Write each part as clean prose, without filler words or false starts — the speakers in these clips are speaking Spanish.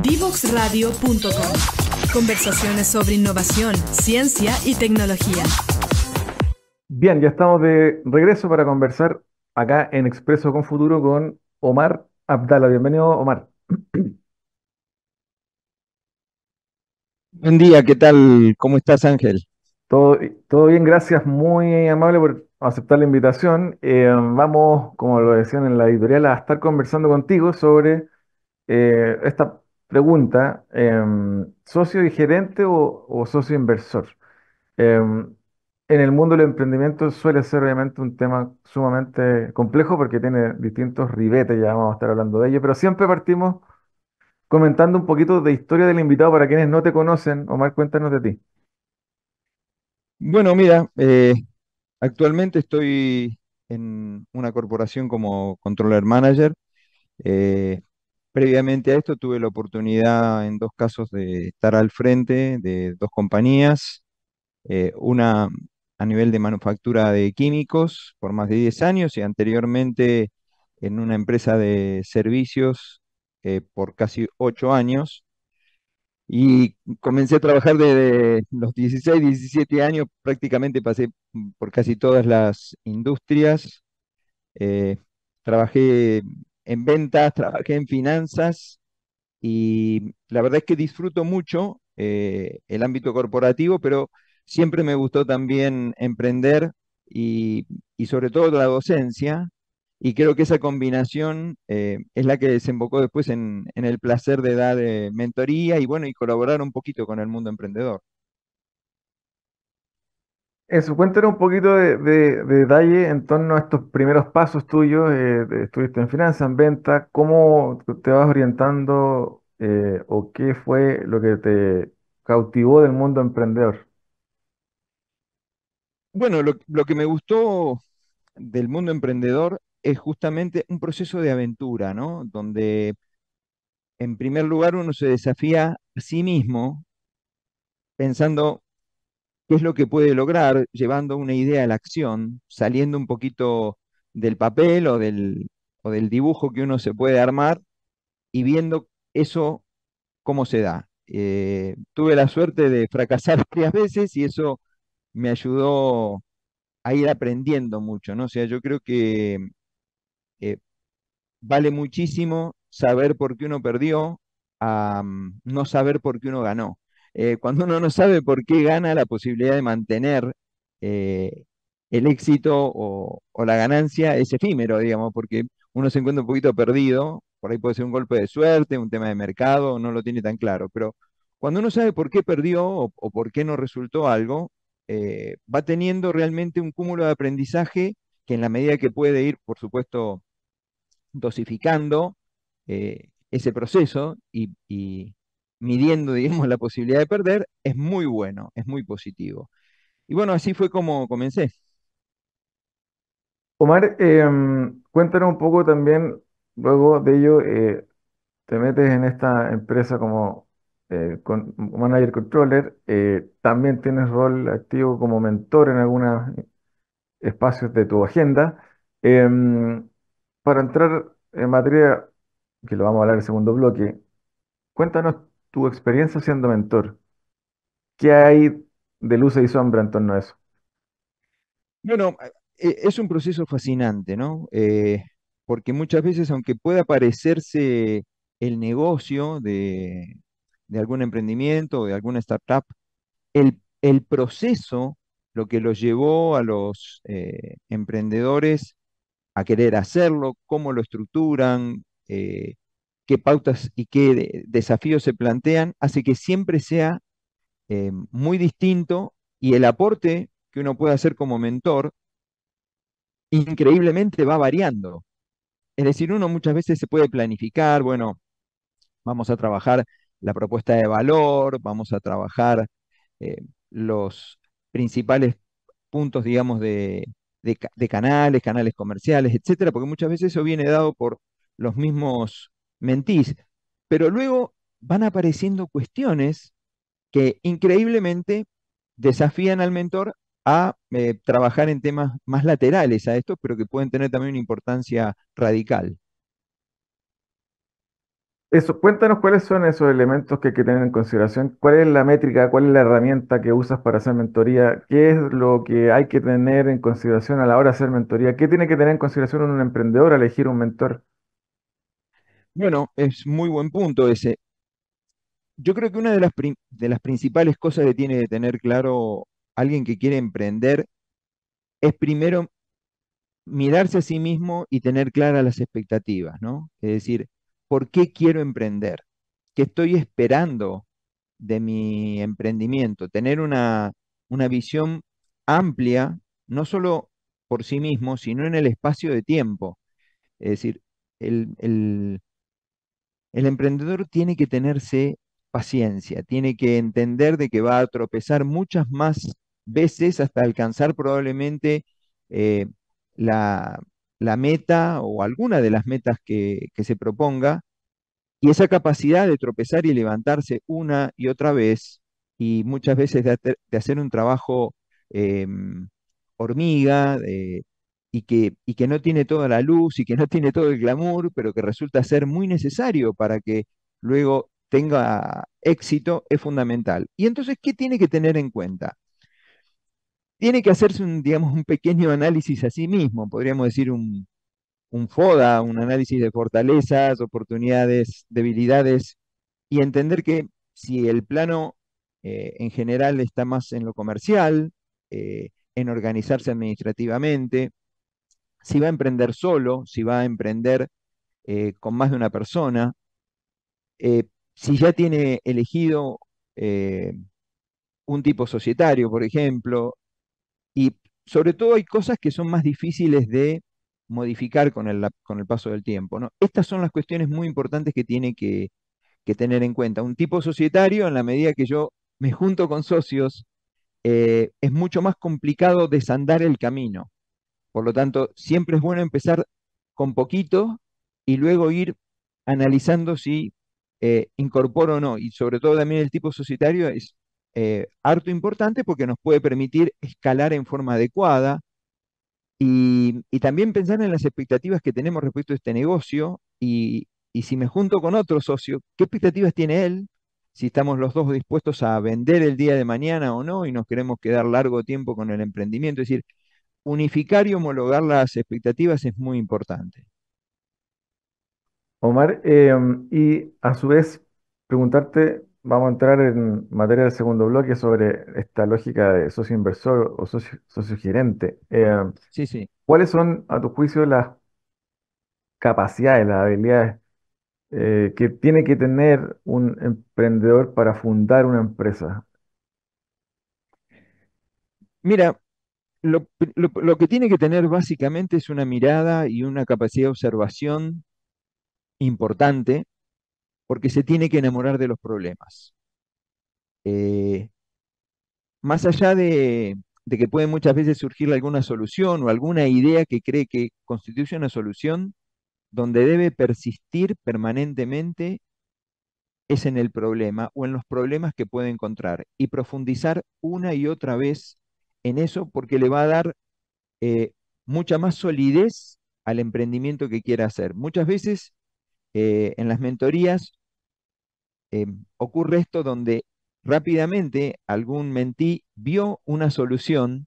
Divoxradio.com. Conversaciones sobre innovación, ciencia y tecnología. Bien, ya estamos de regreso para conversar acá en Expreso con Futuro con Omar Abdala. Bienvenido, Omar. Buen día, ¿qué tal? ¿Cómo estás, Ángel? Todo, todo bien, gracias. Muy amable por aceptar la invitación. Vamos, como lo decían en la editorial, a estar conversando contigo sobre esta pregunta, ¿socio y gerente o socio inversor? En el mundo del emprendimiento suele ser obviamente un tema sumamente complejo porque tiene distintos ribetes, ya vamos a estar hablando de ello, pero siempre partimos comentando un poquito de historia del invitado para quienes no te conocen. Omar, cuéntanos de ti. Bueno, mira, actualmente estoy en una corporación como controller manager. Eh, Previamente a esto tuve la oportunidad en dos casos de estar al frente de dos compañías, una a nivel de manufactura de químicos por más de 10 años y anteriormente en una empresa de servicios por casi 8 años. Y comencé a trabajar desde los 16, 17 años, prácticamente pasé por casi todas las industrias. eh, Trabajé en ventas, trabajé en finanzas y la verdad es que disfruto mucho el ámbito corporativo, pero siempre me gustó también emprender y sobre todo la docencia. Y creo que esa combinación es la que desembocó después en el placer de dar mentoría y bueno, y colaborar un poquito con el mundo emprendedor. Eso, cuéntanos un poquito de detalle en torno a estos primeros pasos tuyos. Estuviste en finanzas, en venta, ¿cómo te vas orientando o qué fue lo que te cautivó del mundo emprendedor? Bueno, lo que me gustó del mundo emprendedor es justamente un proceso de aventura, ¿no? Donde en primer lugar uno se desafía a sí mismo pensando qué es lo que puede lograr llevando una idea a la acción, saliendo un poquito del papel o del dibujo que uno se puede armar y viendo eso cómo se da. Tuve la suerte de fracasar varias veces y eso me ayudó a ir aprendiendo mucho, ¿no? O sea, yo creo que eh, vale muchísimo saber por qué uno perdió a no saber por qué uno ganó. Cuando uno no sabe por qué gana, la posibilidad de mantener eh, el éxito o la ganancia es efímero, digamos, porque uno se encuentra un poquito perdido, por ahí puede ser un golpe de suerte, un tema de mercado, no lo tiene tan claro, pero cuando uno sabe por qué perdió o por qué no resultó algo, va teniendo realmente un cúmulo de aprendizaje que en la medida que puede ir, por supuesto, dosificando ese proceso y midiendo, digamos, la posibilidad de perder, es muy bueno, es muy positivo. Y bueno, así fue como comencé. Omar, cuéntanos un poco también, luego de ello, te metes en esta empresa como manager controller, también tienes rol activo como mentor en algunos espacios de tu agenda. Em, para entrar en materia, que lo vamos a hablar en el segundo bloque, cuéntanos tu experiencia siendo mentor. ¿Qué hay de luces y sombra en torno a eso? Bueno, es un proceso fascinante, ¿no? Porque muchas veces, aunque pueda parecerse el negocio de algún emprendimiento o de alguna startup, el proceso, lo que los llevó a los emprendedores a querer hacerlo, cómo lo estructuran, qué pautas y qué desafíos se plantean, hace que siempre sea muy distinto y el aporte que uno puede hacer como mentor increíblemente va variando. Es decir, uno muchas veces se puede planificar, bueno, vamos a trabajar la propuesta de valor, vamos a trabajar los principales puntos, digamos, de canales, canales comerciales, etcétera, porque muchas veces eso viene dado por los mismos mentís. Pero luego van apareciendo cuestiones que increíblemente desafían al mentor a trabajar en temas más laterales a esto, pero que pueden tener también una importancia radical. Eso, cuéntanos cuáles son esos elementos que hay que tener en consideración, cuál es la métrica, cuál es la herramienta que usas para hacer mentoría, qué es lo que hay que tener en consideración a la hora de hacer mentoría, qué tiene que tener en consideración un emprendedor al elegir un mentor. Bueno, es muy buen punto ese. Yo creo que una de de las principales cosas que tiene que tener claro alguien que quiere emprender es primero mirarse a sí mismo y tener claras las expectativas, ¿no? Es decir, ¿por qué quiero emprender? ¿Qué estoy esperando de mi emprendimiento? Tener una visión amplia, no solo por sí mismo, sino en el espacio de tiempo. Es decir, el, el- el emprendedor tiene que tenerse paciencia, tiene que entender de que va a tropezar muchas más veces hasta alcanzar probablemente eh, la, la meta o alguna de las metas que se proponga, y esa capacidad de tropezar y levantarse una y otra vez, y muchas veces de hacer un trabajo hormiga, y que no tiene toda la luz y que no tiene todo el glamour, pero que resulta ser muy necesario para que luego tenga éxito, es fundamental. Y entonces, ¿qué tiene que tener en cuenta? Tiene que hacerse un, digamos, un pequeño análisis a sí mismo, podríamos decir un FODA, un análisis de fortalezas, oportunidades, debilidades, y entender que si el plano en general está más en lo comercial, en organizarse administrativamente, si va a emprender solo, si va a emprender con más de una persona, si ya tiene elegido eh, un tipo societario, por ejemplo, y sobre todo hay cosas que son más difíciles de modificar con con el paso del tiempo, ¿no? Estas son las cuestiones muy importantes que tiene que tener en cuenta. Un tipo societario, en la medida que yo me junto con socios, es mucho más complicado desandar el camino. Por lo tanto, siempre es bueno empezar con poquito y luego ir analizando si incorporo o no. Y sobre todo también el tipo societario es harto importante porque nos puede permitir escalar en forma adecuada y también pensar en las expectativas que tenemos respecto a este negocio y si me junto con otro socio, ¿qué expectativas tiene él? Si estamos los dos dispuestos a vender el día de mañana o no y nos queremos quedar largo tiempo con el emprendimiento. Es decir, unificar y homologar las expectativas es muy importante. Omar, y a su vez preguntarte, vamos a entrar en materia del segundo bloque sobre esta lógica de socio inversor o socio gerente. Sí, sí. ¿Cuáles son, a tu juicio, las capacidades, las habilidades que tiene que tener un emprendedor para fundar una empresa? Mira, lo que tiene que tener básicamente es una mirada y una capacidad de observación importante porque se tiene que enamorar de los problemas. Eh, Más allá de que puede muchas veces surgir alguna solución o alguna idea que cree que constituye una solución, donde debe persistir permanentemente es en el problema o en los problemas que puede encontrar y profundizar una y otra vez en eso porque le va a dar eh, mucha más solidez al emprendimiento que quiera hacer. Muchas veces en las mentorías ocurre esto donde rápidamente algún mentí vio una solución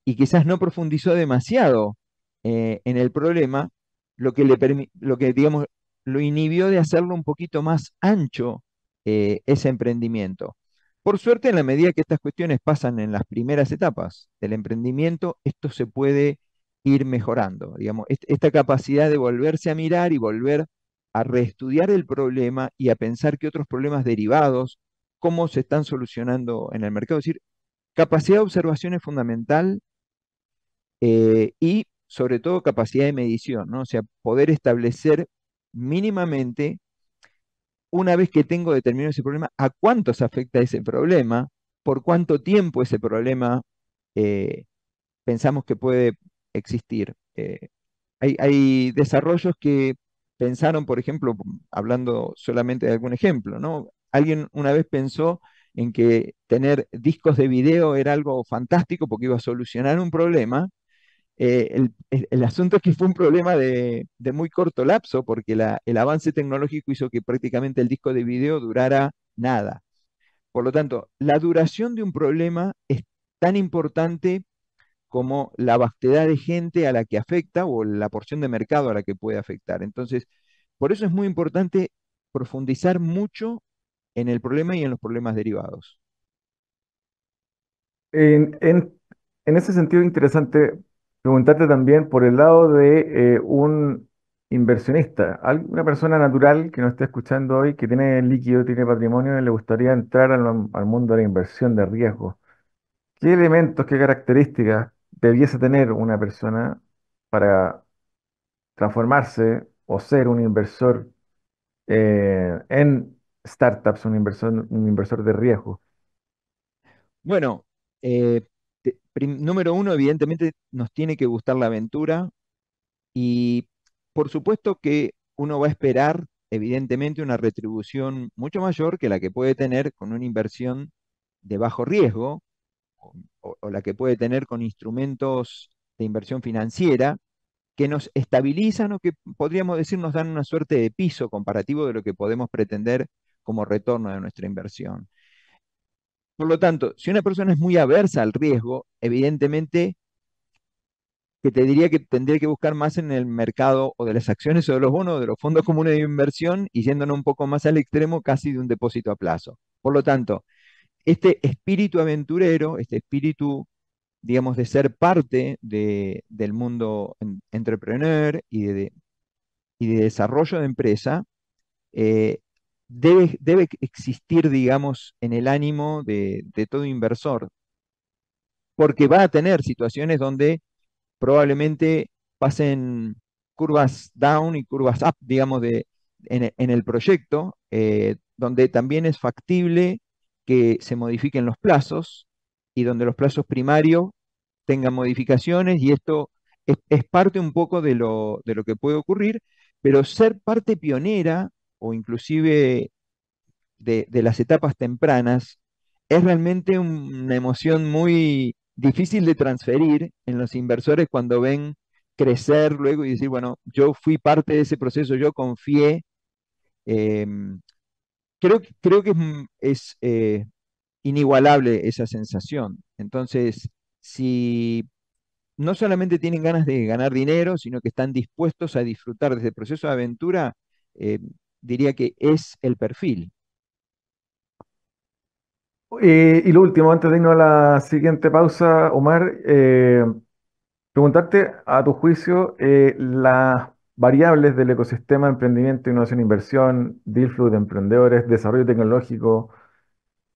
y quizás no profundizó demasiado en el problema, lo que, digamos, lo inhibió de hacerlo un poquito más ancho ese emprendimiento. Por suerte, en la medida que estas cuestiones pasan en las primeras etapas del emprendimiento, esto se puede ir mejorando. Digamos, esta capacidad de volverse a mirar y volver a reestudiar el problema y a pensar que otros problemas derivados, cómo se están solucionando en el mercado. Es decir, capacidad de observación es fundamental y sobre todo capacidad de medición, ¿no? O sea, poder establecer mínimamente, una vez que tengo determinado ese problema, a cuántos afecta ese problema, por cuánto tiempo ese problema eh, pensamos que puede existir. Hay desarrollos que pensaron, por ejemplo, hablando solamente de algún ejemplo, ¿no? Alguien una vez pensó en que tener discos de video era algo fantástico porque iba a solucionar un problema El asunto es que fue un problema de muy corto lapso, porque el avance tecnológico hizo que prácticamente el disco de video durara nada. Por lo tanto, la duración de un problema es tan importante como la vastedad de gente a la que afecta o la porción de mercado a la que puede afectar. Entonces, por eso es muy importante profundizar mucho en el problema y en los problemas derivados. En, en- en ese sentido, interesante preguntarte también por el lado de un inversionista, una persona natural que nos esté escuchando hoy, que tiene líquido, tiene patrimonio y le gustaría entrar al mundo de la inversión de riesgo. ¿Qué elementos, qué características debiese tener una persona para transformarse o ser un inversor en startups, un inversor de riesgo? Bueno, número uno, evidentemente nos tiene que gustar la aventura y por supuesto que uno va a esperar, evidentemente, una retribución mucho mayor que la que puede tener con una inversión de bajo riesgo o la que puede tener con instrumentos de inversión financiera que nos estabilizan o que podríamos decir nos dan una suerte de piso comparativo de lo que podemos pretender como retorno de nuestra inversión. Por lo tanto, si una persona es muy aversa al riesgo, evidentemente que te diría que tendría que buscar más en el mercado o de las acciones o de los bonos o de los fondos comunes de inversión y yéndonos un poco más al extremo casi de un depósito a plazo. Por lo tanto, este espíritu aventurero, este espíritu, digamos, de ser parte del mundo entrepreneur y de desarrollo de empresa, eh, debe existir, digamos, en el ánimo de todo inversor, porque va a tener situaciones donde probablemente pasen curvas down y curvas up, digamos, en el proyecto, donde también es factible que se modifiquen los plazos y donde los plazos primarios tengan modificaciones y esto es parte un poco de lo que puede ocurrir, pero ser parte pionera o inclusive de las etapas tempranas es realmente una emoción muy difícil de transferir en los inversores cuando ven crecer luego y decir, bueno, yo fui parte de ese proceso, yo confié. em, creo que es inigualable esa sensación. Entonces, si no solamente tienen ganas de ganar dinero, sino que están dispuestos a disfrutar de ese proceso de aventura, eh, diría que es el perfil. Y lo último, antes de irnos a la siguiente pausa, Omar, preguntarte a tu juicio las variables del ecosistema de emprendimiento, innovación, inversión, deal flow de emprendedores, desarrollo tecnológico,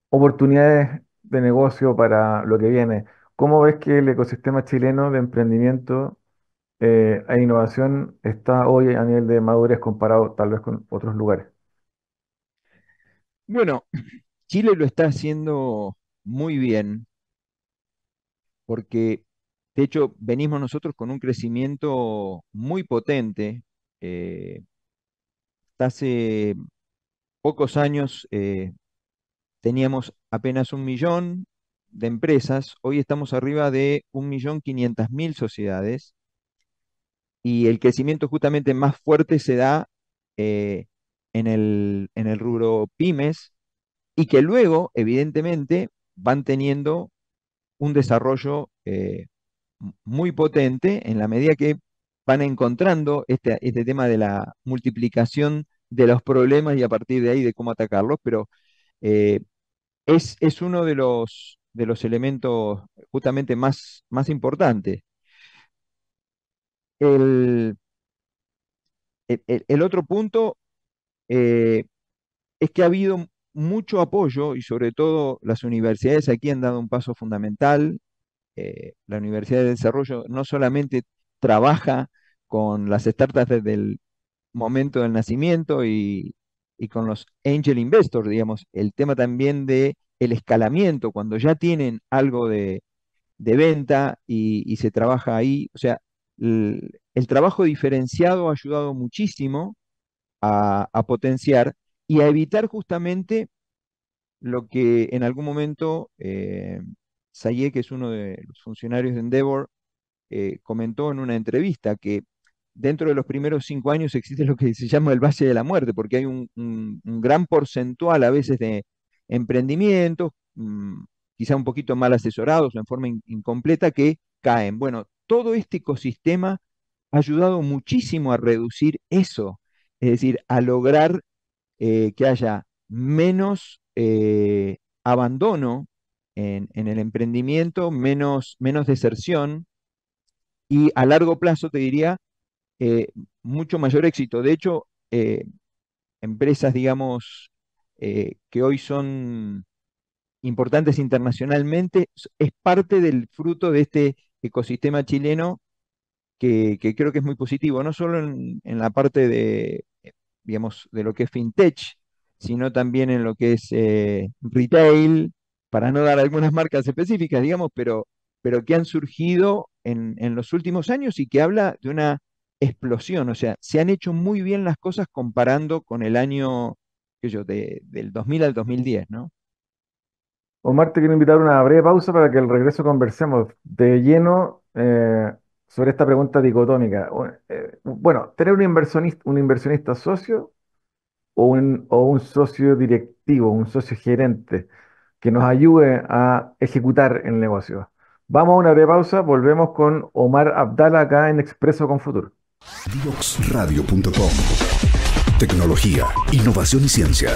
oportunidades de negocio para lo que viene. ¿Cómo ves que el ecosistema chileno de emprendimiento e innovación está hoy a nivel de madurez comparado tal vez con otros lugares? Bueno, Chile lo está haciendo muy bien porque, de hecho, venimos nosotros con un crecimiento muy potente. eh, Hace pocos años teníamos apenas 1 millón de empresas, hoy estamos arriba de 1.500.000 sociedades y el crecimiento justamente más fuerte se da eh, en el rubro pymes y que luego, evidentemente, van teniendo un desarrollo muy potente en la medida que van encontrando este tema de la multiplicación de los problemas y a partir de ahí de cómo atacarlos, pero eh, es uno de los elementos justamente más importantes. El, el otro punto eh, es que ha habido mucho apoyo y sobre todo las universidades aquí han dado un paso fundamental. La Universidad de Desarrollo no solamente trabaja con las startups desde el momento del nacimiento y con los angel investors, digamos, el tema también de el escalamiento, cuando ya tienen algo de venta y se trabaja ahí. O sea, el trabajo diferenciado ha ayudado muchísimo a potenciar y a evitar justamente lo que en algún momento Sayé, que es uno de los funcionarios de Endeavor, comentó en una entrevista que dentro de los primeros 5 años existe lo que se llama el Valle de la Muerte, porque hay un gran porcentual a veces de emprendimientos, quizá un poquito mal asesorados o en forma incompleta, que caen. Bueno, todo este ecosistema ha ayudado muchísimo a reducir eso, es decir, a lograr que haya menos abandono en el emprendimiento, menos deserción y a largo plazo te diría eh, mucho mayor éxito. De hecho, empresas, digamos, que hoy son importantes internacionalmente, es parte del fruto de este ecosistema chileno que creo que es muy positivo, no solo en la parte de, digamos, de lo que es fintech, sino también en lo que es retail, para no dar algunas marcas específicas, digamos, pero que han surgido en los últimos años y que habla de una explosión, o sea, se han hecho muy bien las cosas comparando con el año, qué sé yo, del 2000 al 2010, ¿no? Omar, te quiero invitar a una breve pausa para que al regreso conversemos de lleno sobre esta pregunta dicotómica. Bueno, tener un inversionista socio o un socio directivo, un socio gerente que nos ayude a ejecutar el negocio. Vamos a una breve pausa, volvemos con Omar Abdala acá en Expreso con Futuro. Divoxradio.com. Tecnología, innovación y ciencia.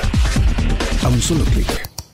A un solo clic.